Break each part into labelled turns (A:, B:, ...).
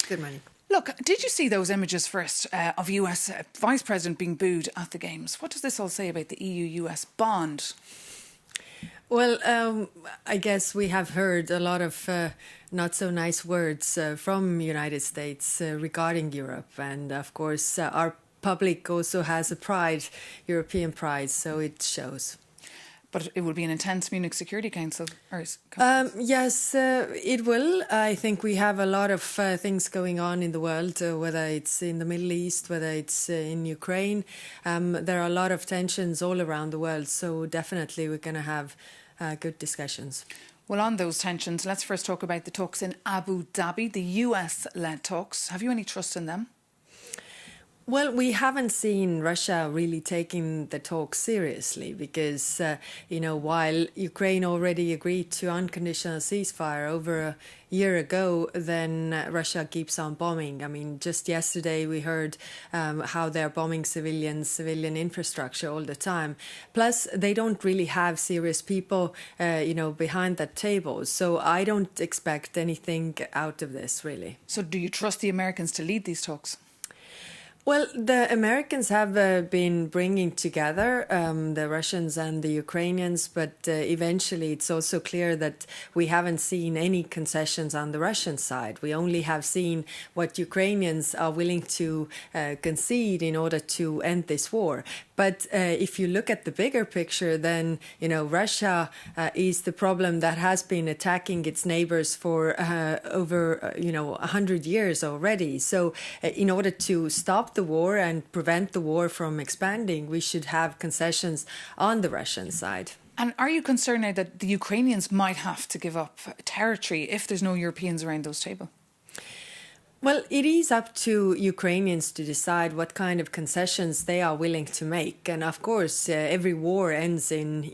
A: Good morning.
B: Look, did you see those images first of US Vice President being booed at the Games? What does this all say about the EU-US bond?
A: Well, I guess we have heard a lot of not so nice words from United States regarding Europe. And of course, our public also has a pride, European pride, so it shows.
B: But it will be an intense Munich Security Council.
A: Yes, it will. I think we have a lot of things going on in the world, whether it's in the Middle East, whether it's in Ukraine. There are a lot of tensions all around the world, so definitely we're going to have good discussions.
B: Well, on those tensions, let's first talk about the talks in Abu Dhabi, the US-led talks. Have you any trust in them?
A: Well, we haven't seen Russia really taking the talk seriously because, while Ukraine already agreed to unconditional ceasefire over a year ago, then Russia keeps on bombing. I mean, just yesterday we heard how they're bombing civilian infrastructure all the time. Plus, they don't really have serious people, behind that table. So I don't expect anything out of this, really.
B: So do you trust the Americans to lead these talks?
A: Well, the Americans have been bringing together the Russians and the Ukrainians, but eventually it's also clear that we haven't seen any concessions on the Russian side. We only have seen what Ukrainians are willing to concede in order to end this war. But if you look at the bigger picture, then, Russia is the problem that has been attacking its neighbors for over, 100 years already. So in order to stop the war and prevent the war from expanding, we should have concessions on the Russian side.
B: And are you concerned now that the Ukrainians might have to give up territory if there's no Europeans around those tables?
A: Well, it is up to Ukrainians to decide what kind of concessions they are willing to make. And of course, every war ends in,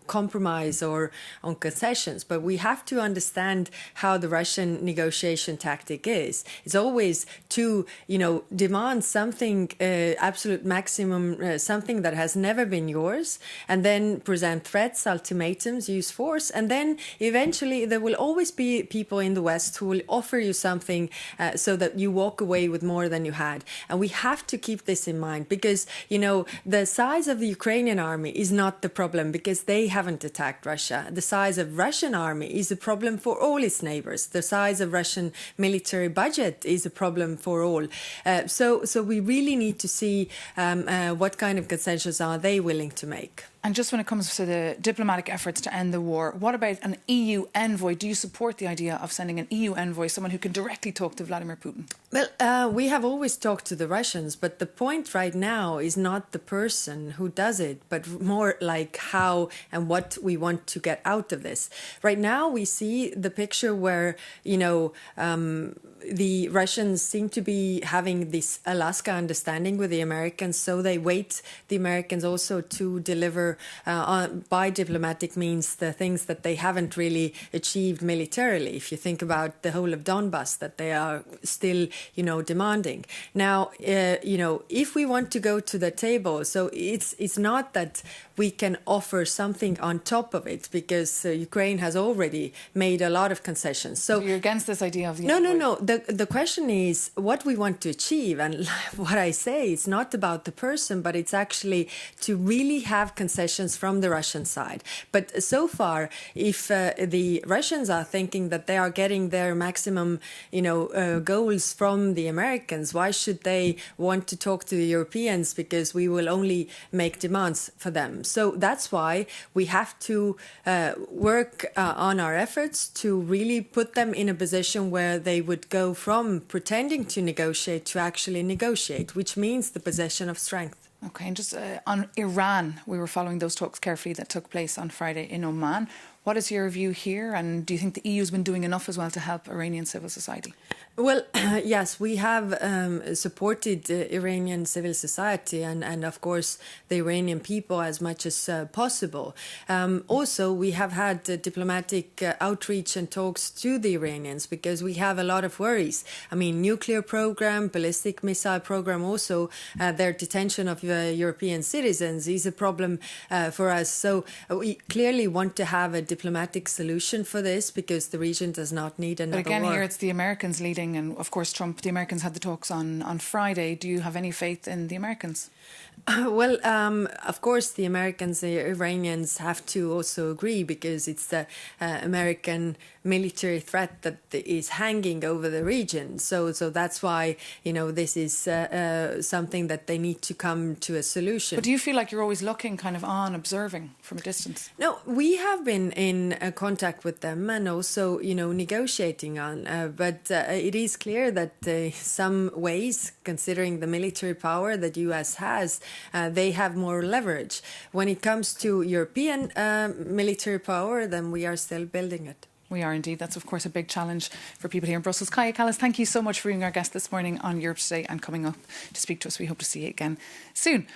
A: compromise or on concessions. But we have to understand how the Russian negotiation tactic is. It's always to, demand something, absolute maximum, something that has never been yours, and then present threats, ultimatums, use force. And then eventually there will always be people in the West who will offer you something so that you walk away with more than you had. And we have to keep this in mind because, the size of the Ukrainian army is not the problem because they haven't attacked Russia. The size of Russian army is a problem for all its neighbors. The size of Russian military budget is a problem for all. So we really need to see what kind of concessions are they willing to make.
B: And just when it comes to the diplomatic efforts to end the war, what about an EU envoy? Do you support the idea of sending an EU envoy, someone who can directly talk to Vladimir Putin?
A: Well, we have always talked to the Russians, but the point right now is not the person who does it, but more like how and what we want to get out of this. Right now, we see the picture where, the Russians seem to be having this Alaska understanding with the Americans, so they wait the Americans also to deliver by diplomatic means the things that they haven't really achieved militarily. If you think about the whole of Donbass that they are still, demanding. Now, if we want to go to the table, so it's not that we can offer something on top of it because Ukraine has already made a lot of concessions. So
B: you're against this idea of the
A: No. The question is what we want to achieve. And what I say, it's not about the person, but it's actually to really have concessions from the Russian side. But so far, if the Russians are thinking that they are getting their maximum, goals from the Americans, why should they want to talk to the Europeans? Because we will only make demands for them. So that's why we have to work on our efforts to really put them in a position where they would go from pretending to negotiate to actually negotiate, which means the possession of strength.
B: Okay, and just on Iran, we were following those talks carefully that took place on Friday in Oman. What is your view here? And do you think the EU has been doing enough as well to help Iranian civil society?
A: Well, yes, we have supported Iranian civil society and, of course, the Iranian people as much as possible. Also, we have had diplomatic outreach and talks to the Iranians because we have a lot of worries. I mean, nuclear program, ballistic missile program, also their detention of European citizens is a problem for us. So we clearly want to have a diplomatic solution for this, because the region does not need another
B: But again,
A: war.
B: here it's the Americans leading, and of course the Americans had the talks on Friday. Do you have any faith in the Americans?
A: Well, of course, the Americans, the Iranians have to also agree, because it's the American military threat that is hanging over the region. So that's why, this is something that they need to come to a solution.
B: But do you feel like you're always looking kind of on, observing from a distance?
A: No, we have been in contact with them and also, negotiating on. But it is clear that some ways, considering the military power that US has, they have more leverage. When it comes to European military power, then we are still building it.
B: We are indeed. That's, of course, a big challenge for people here in Brussels. Kaja Kallas, thank you so much for being our guest this morning on Europe Today and coming up to speak to us. We hope to see you again soon.